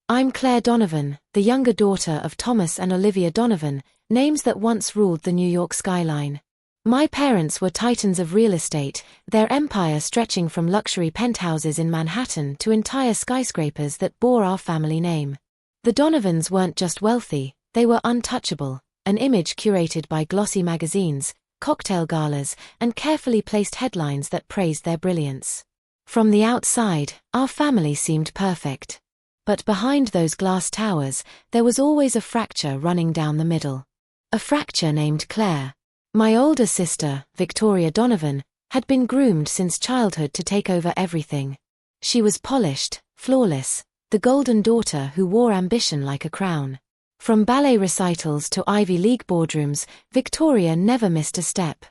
I'm Claire Donovan, the younger daughter of Thomas and Olivia Donovan, names that once ruled the New York skyline. My parents were titans of real estate, their empire stretching from luxury penthouses in Manhattan to entire skyscrapers that bore our family name. The Donovans weren't just wealthy, they were untouchable, an image curated by glossy magazines, cocktail galas, and carefully placed headlines that praised their brilliance. From the outside, our family seemed perfect. But behind those glass towers, there was always a fracture running down the middle. A fracture named Claire. My older sister, Victoria Donovan, had been groomed since childhood to take over everything. She was polished, flawless, the golden daughter who wore ambition like a crown. From ballet recitals to Ivy League boardrooms, Victoria never missed a step.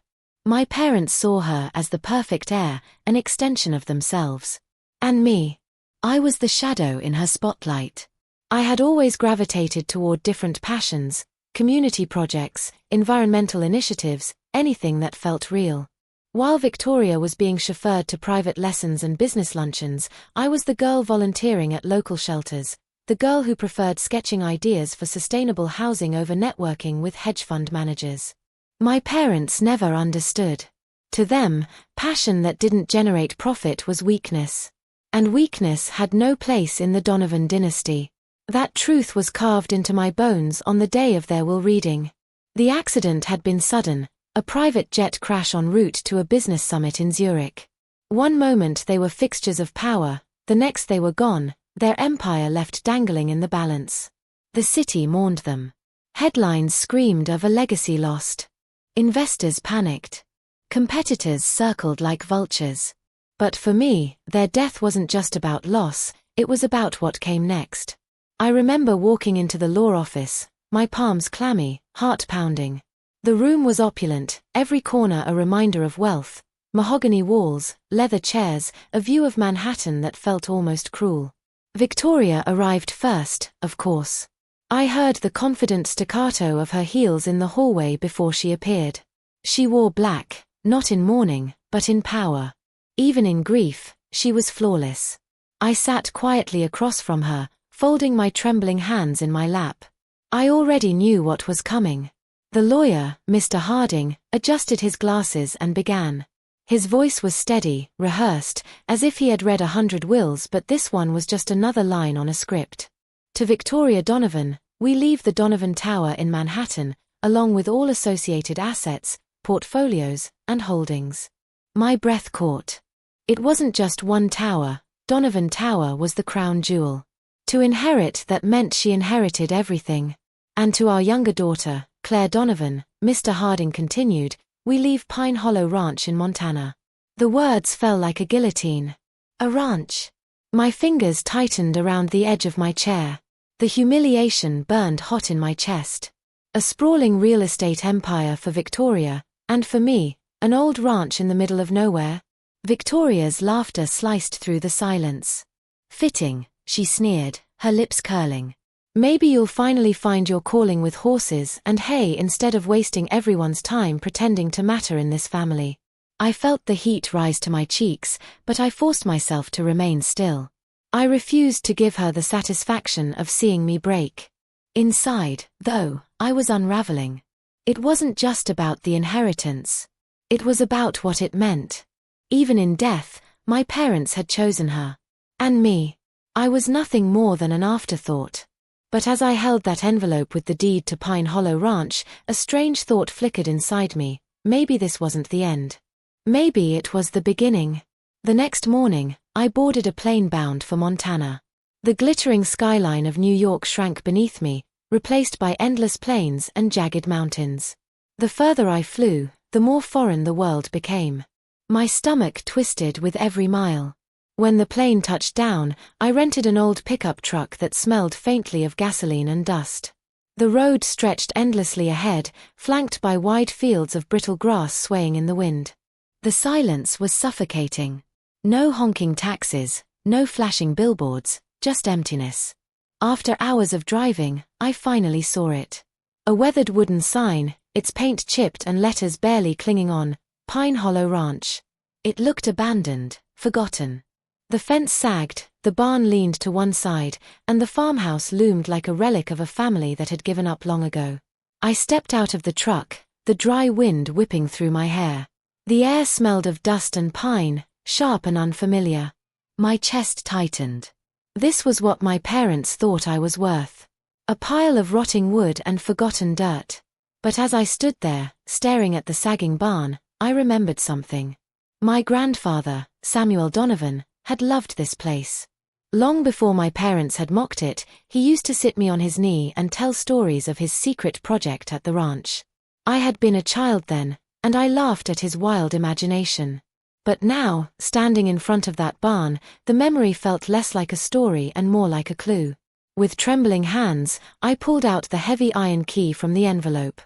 My parents saw her as the perfect heir, an extension of themselves. And me. I was the shadow in her spotlight. I had always gravitated toward different passions, community projects, environmental initiatives, anything that felt real. While Victoria was being chauffeured to private lessons and business luncheons, I was the girl volunteering at local shelters, the girl who preferred sketching ideas for sustainable housing over networking with hedge fund managers. My parents never understood. To them, passion that didn't generate profit was weakness. And weakness had no place in the Donovan dynasty. That truth was carved into my bones on the day of their will reading. The accident had been sudden, a private jet crash en route to a business summit in Zurich. One moment they were fixtures of power, the next they were gone, their empire left dangling in the balance. The city mourned them. Headlines screamed of a legacy lost. Investors panicked. Competitors circled like vultures. But for me, their death wasn't just about loss, it was about what came next. I remember walking into the law office, my palms clammy, heart pounding. The room was opulent, every corner a reminder of wealth, mahogany walls, leather chairs, a view of Manhattan that felt almost cruel. Victoria arrived first, of course. I heard the confident staccato of her heels in the hallway before she appeared. She wore black, not in mourning, but in power. Even in grief, she was flawless. I sat quietly across from her, folding my trembling hands in my lap. I already knew what was coming. The lawyer, Mr. Harding, adjusted his glasses and began. His voice was steady, rehearsed, as if he had read 100 wills, but this one was just another line on a script. To Victoria Donovan, we leave the Donovan Tower in Manhattan, along with all associated assets, portfolios, and holdings. My breath caught. It wasn't just one tower, Donovan Tower was the crown jewel. To inherit that meant she inherited everything. And to our younger daughter, Claire Donovan, Mr. Harding continued, we leave Pine Hollow Ranch in Montana. The words fell like a guillotine. A ranch. My fingers tightened around the edge of my chair. The humiliation burned hot in my chest. A sprawling real estate empire for Victoria, and for me, an old ranch in the middle of nowhere. Victoria's laughter sliced through the silence. Fitting, she sneered, her lips curling. Maybe you'll finally find your calling with horses and hay instead of wasting everyone's time pretending to matter in this family. I felt the heat rise to my cheeks, but I forced myself to remain still. I refused to give her the satisfaction of seeing me break. Inside, though, I was unraveling. It wasn't just about the inheritance. It was about what it meant. Even in death, my parents had chosen her. And me. I was nothing more than an afterthought. But as I held that envelope with the deed to Pine Hollow Ranch, a strange thought flickered inside me. Maybe this wasn't the end. Maybe it was the beginning. The next morning, I boarded a plane bound for Montana. The glittering skyline of New York shrank beneath me, replaced by endless plains and jagged mountains. The further I flew, the more foreign the world became. My stomach twisted with every mile. When the plane touched down, I rented an old pickup truck that smelled faintly of gasoline and dust. The road stretched endlessly ahead, flanked by wide fields of brittle grass swaying in the wind. The silence was suffocating. No honking taxis, no flashing billboards, just emptiness. After hours of driving, I finally saw it. A weathered wooden sign, its paint chipped and letters barely clinging on, Pine Hollow Ranch. It looked abandoned, forgotten. The fence sagged, the barn leaned to one side, and the farmhouse loomed like a relic of a family that had given up long ago. I stepped out of the truck, the dry wind whipping through my hair. The air smelled of dust and pine, sharp and unfamiliar. My chest tightened. This was what my parents thought I was worth. A pile of rotting wood and forgotten dirt. But as I stood there, staring at the sagging barn, I remembered something. My grandfather, Samuel Donovan, had loved this place. Long before my parents had mocked it, he used to sit me on his knee and tell stories of his secret project at the ranch. I had been a child then, and I laughed at his wild imagination. But now, standing in front of that barn, the memory felt less like a story and more like a clue. With trembling hands, I pulled out the heavy iron key from the envelope.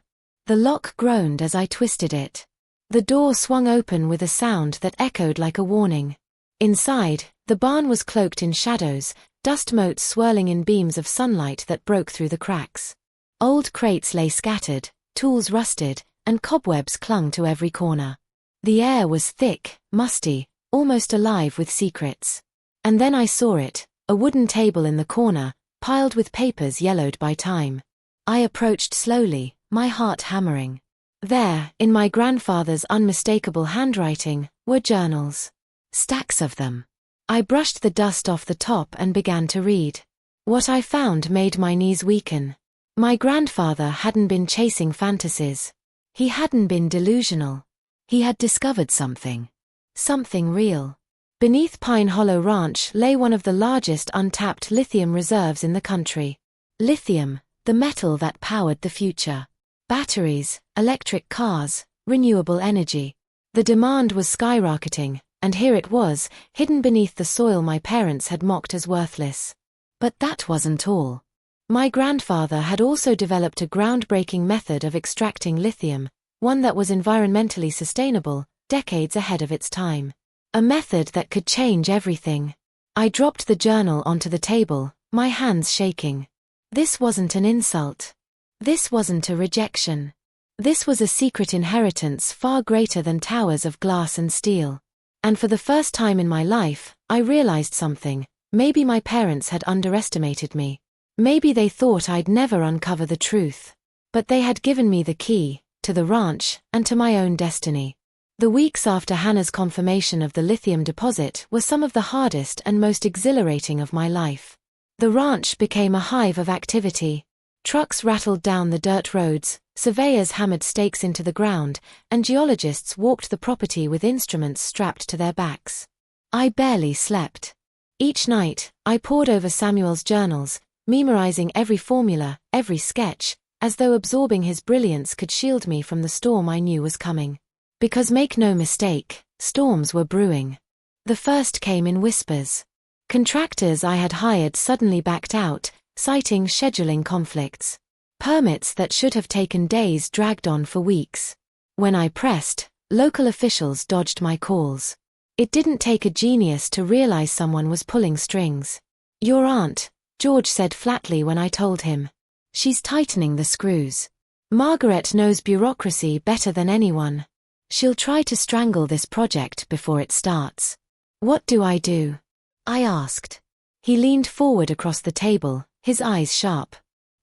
The lock groaned as I twisted it. The door swung open with a sound that echoed like a warning. Inside, the barn was cloaked in shadows, dust motes swirling in beams of sunlight that broke through the cracks. Old crates lay scattered, tools rusted, and cobwebs clung to every corner. The air was thick, musty, almost alive with secrets. And then I saw it, a wooden table in the corner, piled with papers yellowed by time. I approached slowly, my heart hammering. There, in my grandfather's unmistakable handwriting, were journals. Stacks of them. I brushed the dust off the top and began to read. What I found made my knees weaken. My grandfather hadn't been chasing fantasies. He hadn't been delusional. He had discovered something. Something real. Beneath Pine Hollow Ranch lay one of the largest untapped lithium reserves in the country. Lithium, the metal that powered the future. Batteries, electric cars, renewable energy. The demand was skyrocketing, and here it was, hidden beneath the soil my parents had mocked as worthless. But that wasn't all. My grandfather had also developed a groundbreaking method of extracting lithium, one that was environmentally sustainable, decades ahead of its time. A method that could change everything. I dropped the journal onto the table, my hands shaking. This wasn't an insult. This wasn't a rejection. This was a secret inheritance far greater than towers of glass and steel. And for the first time in my life, I realized something. Maybe my parents had underestimated me. Maybe they thought I'd never uncover the truth. But they had given me the key, to the ranch, and to my own destiny. The weeks after Hannah's confirmation of the lithium deposit were some of the hardest and most exhilarating of my life. The ranch became a hive of activity. Trucks rattled down the dirt roads, surveyors hammered stakes into the ground, and geologists walked the property with instruments strapped to their backs. I barely slept. Each night, I pored over Samuel's journals, memorizing every formula, every sketch, as though absorbing his brilliance could shield me from the storm I knew was coming. Because make no mistake, storms were brewing. The first came in whispers. Contractors I had hired suddenly backed out, citing scheduling conflicts. Permits that should have taken days dragged on for weeks. When I pressed, local officials dodged my calls. It didn't take a genius to realize someone was pulling strings. "Your aunt," George said flatly when I told him. "She's tightening the screws. Margaret knows bureaucracy better than anyone. She'll try to strangle this project before it starts." "What do I do?" I asked. He leaned forward across the table, his eyes sharp.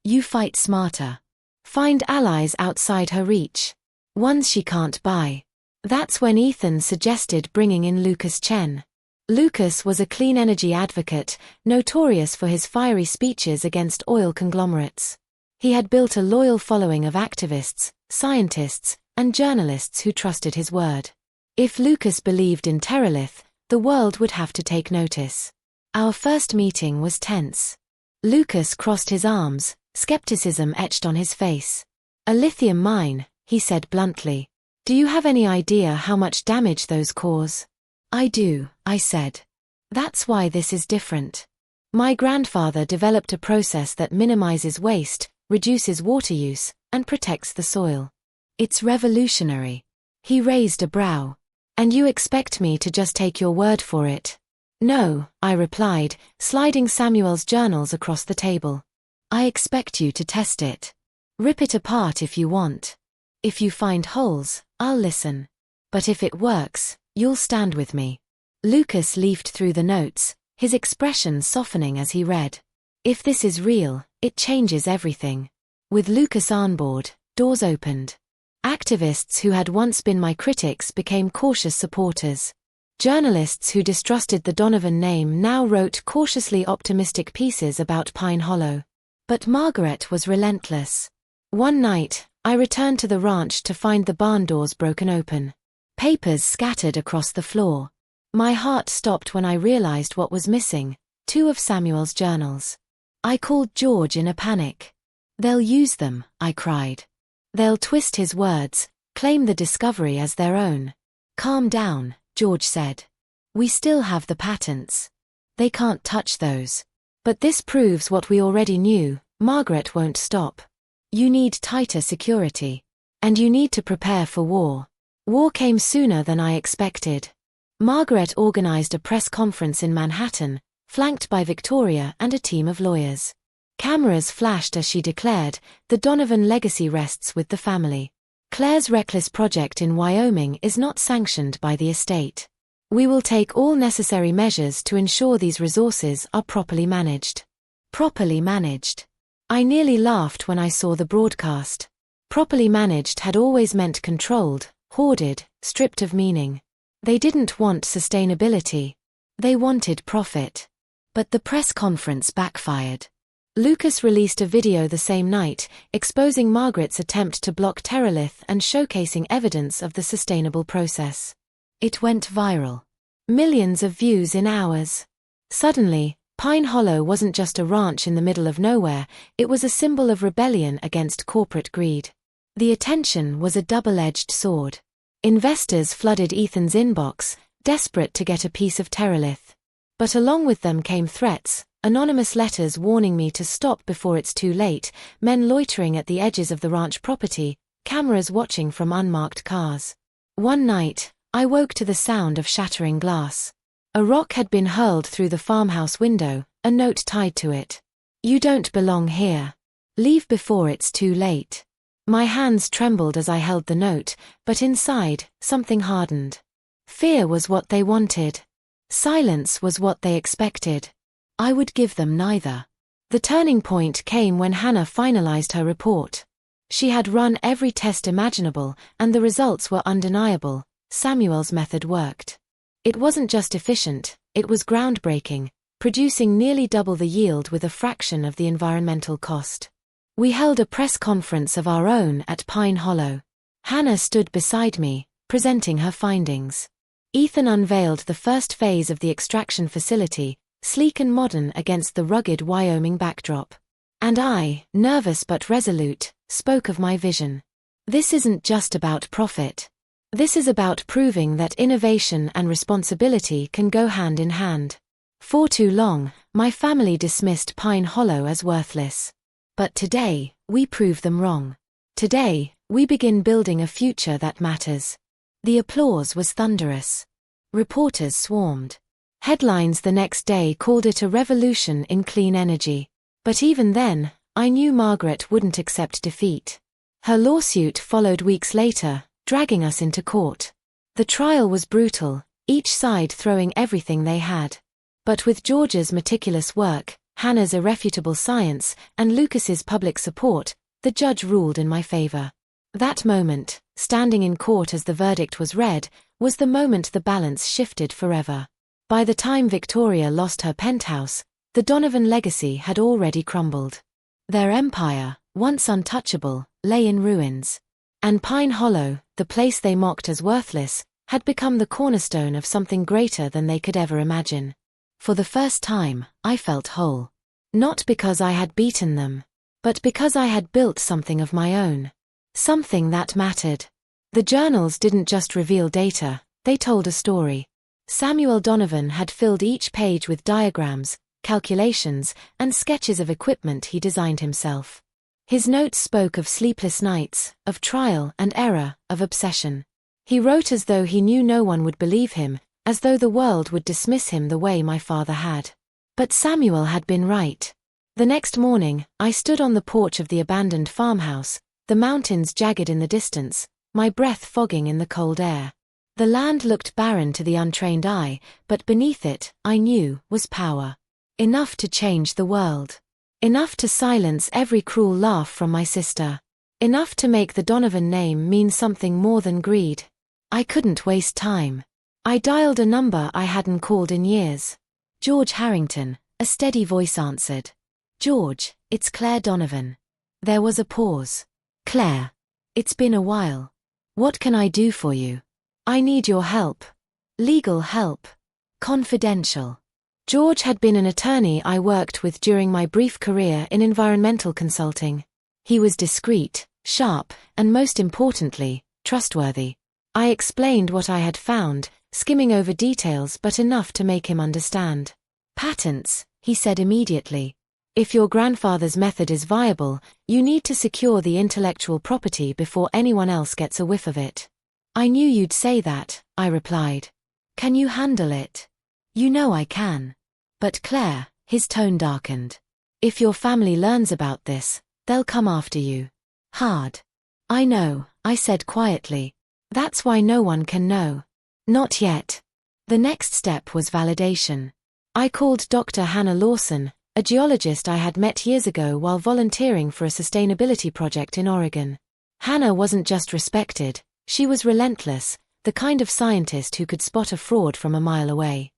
"You fight smarter. Find allies outside her reach. Ones she can't buy." That's when Ethan suggested bringing in Lucas Chen. Lucas was a clean energy advocate, notorious for his fiery speeches against oil conglomerates. He had built a loyal following of activists, scientists, and journalists who trusted his word. If Lucas believed in Terralith, the world would have to take notice. Our first meeting was tense. Lucas crossed his arms, skepticism etched on his face. "A lithium mine," he said bluntly. "Do you have any idea how much damage those cause?" "I do," I said. "That's why this is different. My grandfather developed a process that minimizes waste, reduces water use, and protects the soil. It's revolutionary." He raised a brow. "And you expect me to just take your word for it?" "No," I replied, sliding Samuel's journals across the table. "I expect you to test it. Rip it apart if you want. If you find holes, I'll listen. But if it works, you'll stand with me." Lucas leafed through the notes, his expression softening as he read. If this is real, it changes everything. With Lucas on board, doors opened. Activists who had once been my critics became cautious supporters. Journalists who distrusted the Donovan name now wrote cautiously optimistic pieces about Pine Hollow. But Margaret was relentless. One night, I returned to the ranch to find the barn doors broken open. Papers scattered across the floor. My heart stopped when I realized what was missing: 2 of Samuel's journals. I called George in a panic. "They'll use them," I cried. "They'll twist his words, claim the discovery as their own." "Calm down," George said. "We still have the patents. They can't touch those." "But this proves what we already knew: Margaret won't stop. You need tighter security. And you need to prepare for war." War came sooner than I expected. Margaret organized a press conference in Manhattan, flanked by Victoria and a team of lawyers. Cameras flashed as she declared, "The Donovan legacy rests with the family. Claire's reckless project in Wyoming is not sanctioned by the estate. We will take all necessary measures to ensure these resources are properly managed." Properly managed. I nearly laughed when I saw the broadcast. Properly managed had always meant controlled, hoarded, stripped of meaning. They didn't want sustainability. They wanted profit. But the press conference backfired. Lucas released a video the same night, exposing Margaret's attempt to block Terralith and showcasing evidence of the sustainable process. It went viral. Millions of views in hours. Suddenly, Pine Hollow wasn't just a ranch in the middle of nowhere, it was a symbol of rebellion against corporate greed. The attention was a double-edged sword. Investors flooded Ethan's inbox, desperate to get a piece of Terralith. But along with them came threats, anonymous letters warning me to stop before it's too late, men loitering at the edges of the ranch property, cameras watching from unmarked cars. One night, I woke to the sound of shattering glass. A rock had been hurled through the farmhouse window, a note tied to it. "You don't belong here. Leave before it's too late." My hands trembled as I held the note, but inside, something hardened. Fear was what they wanted. Silence was what they expected. I would give them neither. The turning point came when Hannah finalized her report. She had run every test imaginable, and the results were undeniable. Samuel's method worked. It wasn't just efficient, it was groundbreaking, producing nearly double the yield with a fraction of the environmental cost. We held a press conference of our own at Pine Hollow. Hannah stood beside me, presenting her findings. Ethan unveiled the first phase of the extraction facility, sleek and modern against the rugged Wyoming backdrop. And I, nervous but resolute, spoke of my vision. This isn't just about profit. This is about proving that innovation and responsibility can go hand in hand. For too long, my family dismissed Pine Hollow as worthless. But today, we prove them wrong. Today, we begin building a future that matters. The applause was thunderous. Reporters swarmed. Headlines the next day called it a revolution in clean energy. But even then, I knew Margaret wouldn't accept defeat. Her lawsuit followed weeks later, dragging us into court. The trial was brutal, each side throwing everything they had. But with George's meticulous work, Hannah's irrefutable science, and Lucas's public support, the judge ruled in my favor. That moment, standing in court as the verdict was read, was the moment the balance shifted forever. By the time Victoria lost her penthouse, the Donovan legacy had already crumbled. Their empire, once untouchable, lay in ruins. And Pine Hollow, the place they mocked as worthless, had become the cornerstone of something greater than they could ever imagine. For the first time, I felt whole. Not because I had beaten them, but because I had built something of my own. Something that mattered. The journals didn't just reveal data, they told a story. Samuel Donovan had filled each page with diagrams, calculations, and sketches of equipment he designed himself. His notes spoke of sleepless nights, of trial and error, of obsession. He wrote as though he knew no one would believe him, as though the world would dismiss him the way my father had. But Samuel had been right. The next morning, I stood on the porch of the abandoned farmhouse, the mountains jagged in the distance, my breath fogging in the cold air. The land looked barren to the untrained eye, but beneath it, I knew, was power. Enough to change the world. Enough to silence every cruel laugh from my sister. Enough to make the Donovan name mean something more than greed. I couldn't waste time. I dialed a number I hadn't called in years. George Harrington, a steady voice answered. George, it's Claire Donovan. There was a pause. Claire. It's been a while. What can I do for you? I need your help. Legal help. Confidential. George had been an attorney I worked with during my brief career in environmental consulting. He was discreet, sharp, and most importantly, trustworthy. I explained what I had found, skimming over details but enough to make him understand. Patents, he said immediately. If your grandfather's method is viable, you need to secure the intellectual property before anyone else gets a whiff of it. I knew you'd say that, I replied. Can you handle it? You know I can. But Claire, his tone darkened. If your family learns about this, they'll come after you. Hard. I know, I said quietly. That's why no one can know. Not yet. The next step was validation. I called Dr. Hannah Lawson, a geologist I had met years ago while volunteering for a sustainability project in Oregon. Hannah wasn't just respected, she was relentless, the kind of scientist who could spot a fraud from a mile away.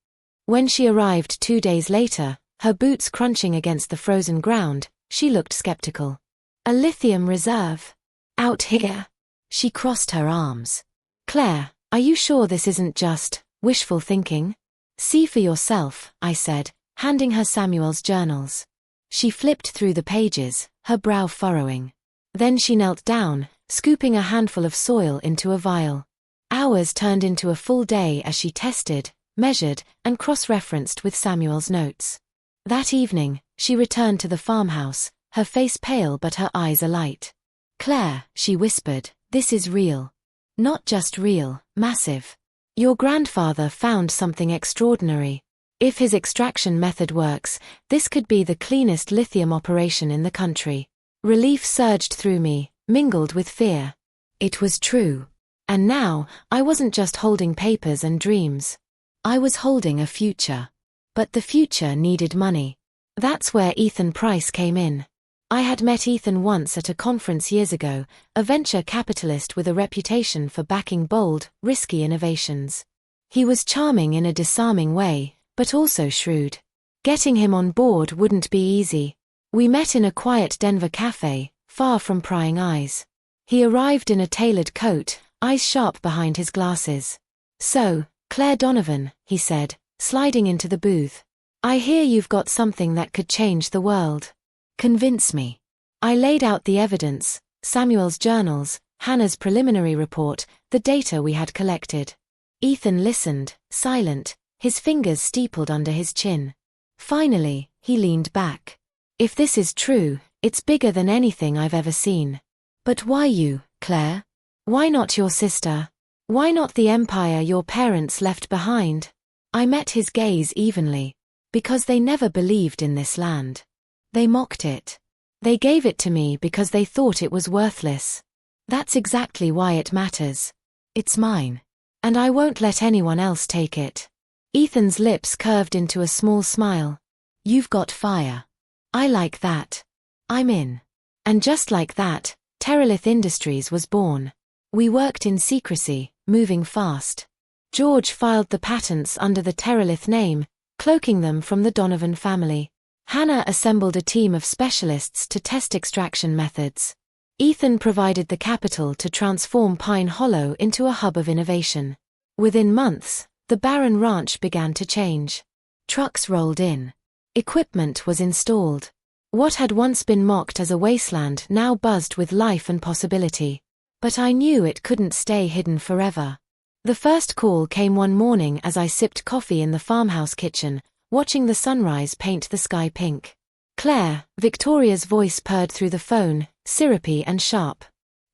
When she arrived 2 days later, her boots crunching against the frozen ground, she looked skeptical. A lithium reserve? Out here? She crossed her arms. Claire, are you sure this isn't just wishful thinking? See for yourself, I said, handing her Samuel's journals. She flipped through the pages, her brow furrowing. Then she knelt down, scooping a handful of soil into a vial. Hours turned into a full day as she tested, measured, and cross-referenced with Samuel's notes. That evening, she returned to the farmhouse, her face pale but her eyes alight. Claire, she whispered, this is real. Not just real, massive. Your grandfather found something extraordinary. If his extraction method works, this could be the cleanest lithium operation in the country. Relief surged through me, mingled with fear. It was true. And now, I wasn't just holding papers and dreams. I was holding a future. But the future needed money. That's where Ethan Price came in. I had met Ethan once at a conference years ago, a venture capitalist with a reputation for backing bold, risky innovations. He was charming in a disarming way, but also shrewd. Getting him on board wouldn't be easy. We met in a quiet Denver cafe, far from prying eyes. He arrived in a tailored coat, eyes sharp behind his glasses. So, Claire Donovan, he said, sliding into the booth. I hear you've got something that could change the world. Convince me. I laid out the evidence, Samuel's journals, Hannah's preliminary report, the data we had collected. Ethan listened, silent, his fingers steepled under his chin. Finally, he leaned back. If this is true, it's bigger than anything I've ever seen. But why you, Claire? Why not your sister? Why not the empire your parents left behind? I met his gaze evenly. Because they never believed in this land. They mocked it. They gave it to me because they thought it was worthless. That's exactly why it matters. It's mine. And I won't let anyone else take it. Ethan's lips curved into a small smile. You've got fire. I like that. I'm in. And just like that, Terralith Industries was born. We worked in secrecy, moving fast. George filed the patents under the Terralith name, cloaking them from the Donovan family. Hannah assembled a team of specialists to test extraction methods. Ethan provided the capital to transform Pine Hollow into a hub of innovation. Within months, the barren ranch began to change. Trucks rolled in. Equipment was installed. What had once been mocked as a wasteland now buzzed with life and possibility. But I knew it couldn't stay hidden forever. The first call came one morning as I sipped coffee in the farmhouse kitchen, watching the sunrise paint the sky pink. Claire, Victoria's voice purred through the phone, syrupy and sharp.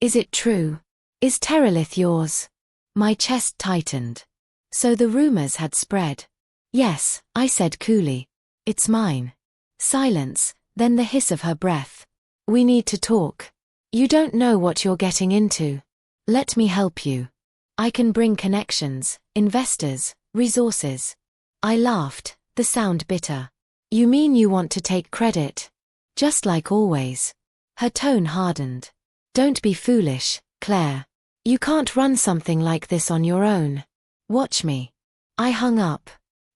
Is it true? Is Terralith yours? My chest tightened. So the rumors had spread. Yes, I said coolly. It's mine. Silence, then the hiss of her breath. We need to talk. You don't know what you're getting into. Let me help you. I can bring connections, investors, resources. I laughed, the sound bitter. You mean you want to take credit? Just like always. Her tone hardened. Don't be foolish, Claire. You can't run something like this on your own. Watch me. I hung up.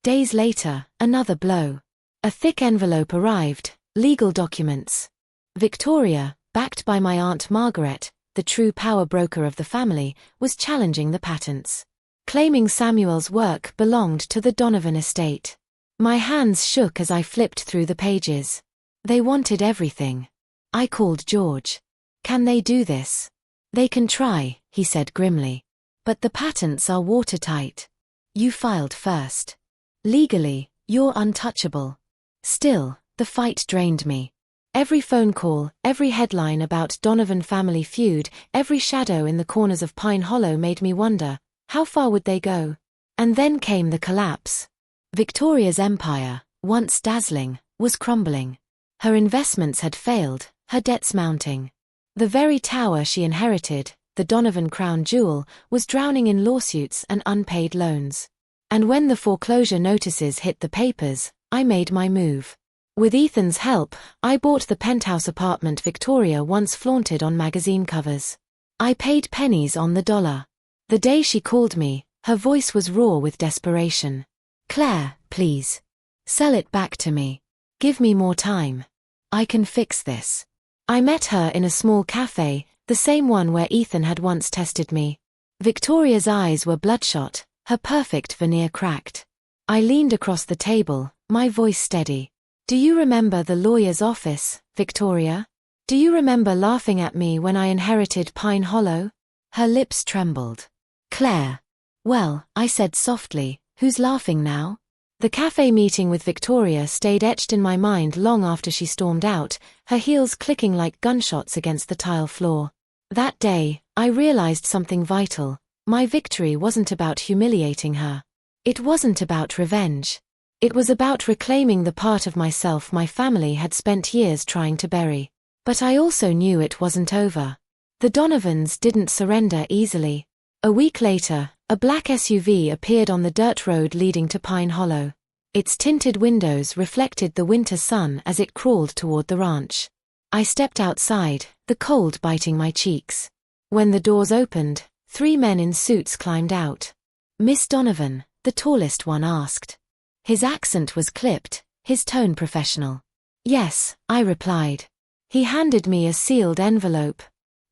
Days later, another blow. A thick envelope arrived, legal documents. Victoria, backed by my Aunt Margaret, the true power broker of the family, was challenging the patents, claiming Samuel's work belonged to the Donovan estate. My hands shook as I flipped through the pages. They wanted everything. I called George. Can they do this? They can try, he said grimly. But the patents are watertight. You filed first. Legally, you're untouchable. Still, the fight drained me. Every phone call, every headline about Donovan family feud, every shadow in the corners of Pine Hollow made me wonder, how far would they go? And then came the collapse. Victoria's empire, once dazzling, was crumbling. Her investments had failed, her debts mounting. The very tower she inherited, the Donovan crown jewel, was drowning in lawsuits and unpaid loans. And when the foreclosure notices hit the papers, I made my move. With Ethan's help, I bought the penthouse apartment Victoria once flaunted on magazine covers. I paid pennies on the dollar. The day she called me, her voice was raw with desperation. Claire, please. Sell it back to me. Give me more time. I can fix this. I met her in a small cafe, the same one where Ethan had once tested me. Victoria's eyes were bloodshot, her perfect veneer cracked. I leaned across the table, my voice steady. Do you remember the lawyer's office, Victoria? Do you remember laughing at me when I inherited Pine Hollow? Her lips trembled. Claire. Well, I said softly, who's laughing now? The cafe meeting with Victoria stayed etched in my mind long after she stormed out, her heels clicking like gunshots against the tile floor. That day, I realized something vital. My victory wasn't about humiliating her. It wasn't about revenge. It was about reclaiming the part of myself my family had spent years trying to bury. But I also knew it wasn't over. The Donovans didn't surrender easily. A week later, a black SUV appeared on the dirt road leading to Pine Hollow. Its tinted windows reflected the winter sun as it crawled toward the ranch. I stepped outside, the cold biting my cheeks. When the doors opened, 3 men in suits climbed out. Miss Donovan, the tallest one asked. His accent was clipped, his tone professional. Yes, I replied. He handed me a sealed envelope.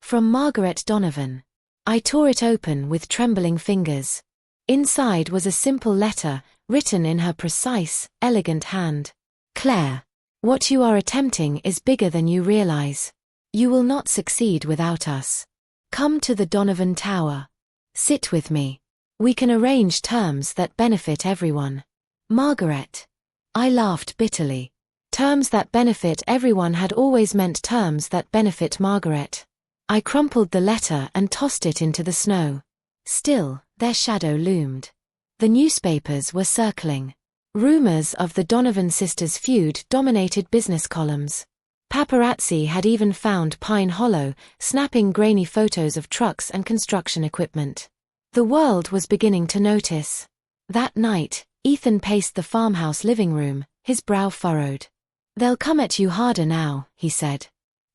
From Margaret Donovan. I tore it open with trembling fingers. Inside was a simple letter, written in her precise, elegant hand. Claire. What you are attempting is bigger than you realize. You will not succeed without us. Come to the Donovan Tower. Sit with me. We can arrange terms that benefit everyone. Margaret. I laughed bitterly. Terms that benefit everyone had always meant terms that benefit Margaret. I crumpled the letter and tossed it into the snow. Still, their shadow loomed. The newspapers were circling. Rumors of the Donovan sisters' feud dominated business columns. Paparazzi had even found Pine Hollow, snapping grainy photos of trucks and construction equipment. The world was beginning to notice. That night, Ethan paced the farmhouse living room, his brow furrowed. They'll come at you harder now, he said.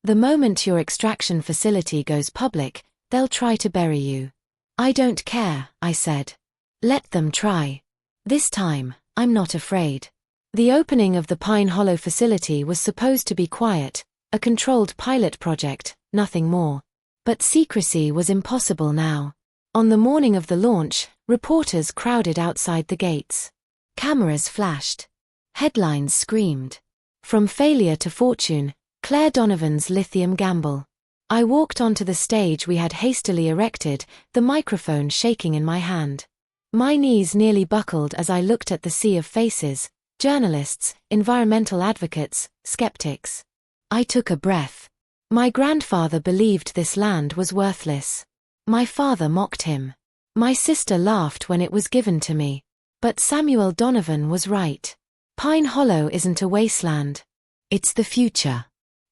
The moment your extraction facility goes public, they'll try to bury you. I don't care, I said. Let them try. This time, I'm not afraid. The opening of the Pine Hollow facility was supposed to be quiet, a controlled pilot project, nothing more. But secrecy was impossible now. On the morning of the launch, reporters crowded outside the gates. Cameras flashed. Headlines screamed. From failure to fortune, Claire Donovan's lithium gamble. I walked onto the stage we had hastily erected, the microphone shaking in my hand. My knees nearly buckled as I looked at the sea of faces, journalists, environmental advocates, skeptics. I took a breath. My grandfather believed this land was worthless. My father mocked him. My sister laughed when it was given to me. But Samuel Donovan was right. Pine Hollow isn't a wasteland. It's the future.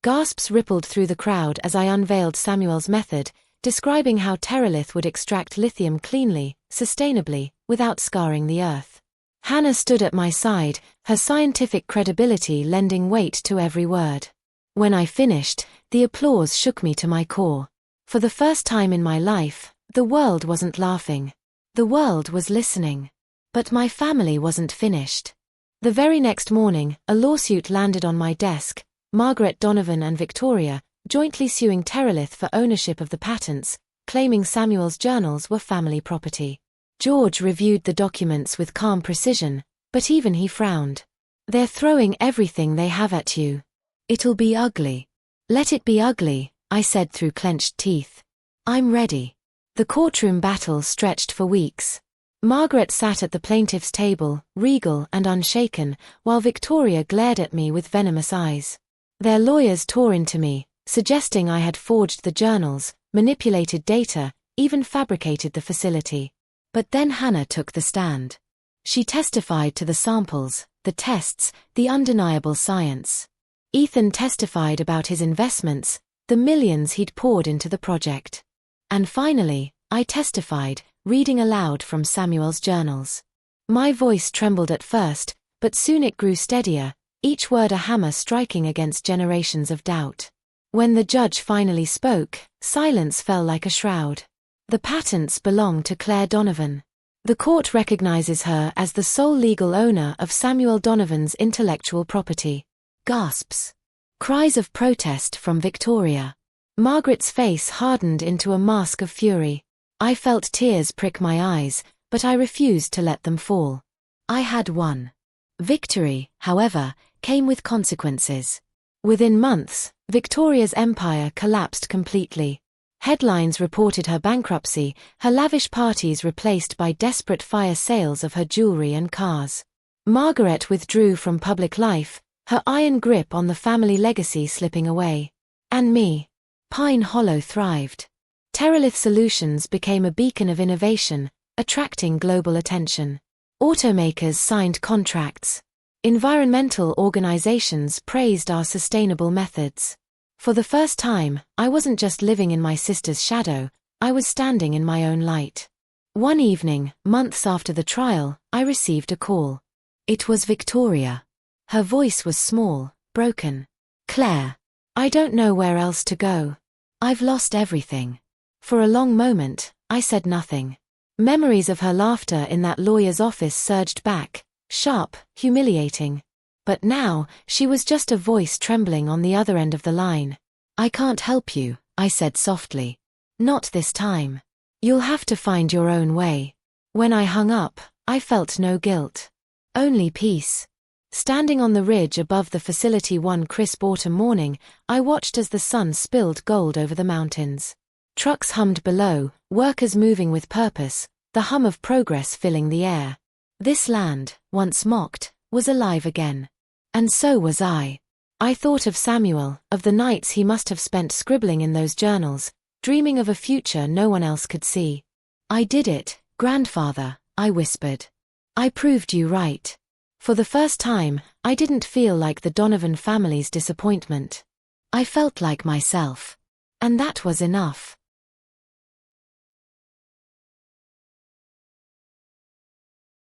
Gasps rippled through the crowd as I unveiled Samuel's method, describing how Teralith would extract lithium cleanly, sustainably, without scarring the earth. Hannah stood at my side, her scientific credibility lending weight to every word. When I finished, the applause shook me to my core. For the first time in my life, the world wasn't laughing. The world was listening. But my family wasn't finished. The very next morning, a lawsuit landed on my desk, Margaret Donovan and Victoria, jointly suing Teralith for ownership of the patents, claiming Samuel's journals were family property. George reviewed the documents with calm precision, but even he frowned. They're throwing everything they have at you. It'll be ugly. Let it be ugly, I said through clenched teeth. I'm ready. The courtroom battle stretched for weeks. Margaret sat at the plaintiff's table, regal and unshaken, while Victoria glared at me with venomous eyes. Their lawyers tore into me, suggesting I had forged the journals, manipulated data, even fabricated the facility. But then Hannah took the stand. She testified to the samples, the tests, the undeniable science. Ethan testified about his investments, the millions he'd poured into the project. And finally, I testified, reading aloud from Samuel's journals. My voice trembled at first, but soon it grew steadier, each word a hammer striking against generations of doubt. When the judge finally spoke, silence fell like a shroud. The patents belong to Claire Donovan. The court recognizes her as the sole legal owner of Samuel Donovan's intellectual property. Gasps. Cries of protest from Victoria. Margaret's face hardened into a mask of fury. I felt tears prick my eyes, but I refused to let them fall. I had won. Victory, however, came with consequences. Within months, Victoria's empire collapsed completely. Headlines reported her bankruptcy, her lavish parties replaced by desperate fire sales of her jewelry and cars. Margaret withdrew from public life, her iron grip on the family legacy slipping away. And me. Pine Hollow thrived. Teralith Solutions became a beacon of innovation, attracting global attention. Automakers signed contracts. Environmental organizations praised our sustainable methods. For the first time, I wasn't just living in my sister's shadow, I was standing in my own light. One evening, months after the trial, I received a call. It was Victoria. Her voice was small, broken. Claire. I don't know where else to go. I've lost everything. For a long moment, I said nothing. Memories of her laughter in that lawyer's office surged back, sharp, humiliating. But now, she was just a voice trembling on the other end of the line. I can't help you, I said softly. Not this time. You'll have to find your own way. When I hung up, I felt no guilt. Only peace. Standing on the ridge above the facility one crisp autumn morning, I watched as the sun spilled gold over the mountains. Trucks hummed below, workers moving with purpose, the hum of progress filling the air. This land, once mocked, was alive again. And so was I. I thought of Samuel, of the nights he must have spent scribbling in those journals, dreaming of a future no one else could see. I did it, grandfather, I whispered. I proved you right. For the first time, I didn't feel like the Donovan family's disappointment. I felt like myself. And that was enough.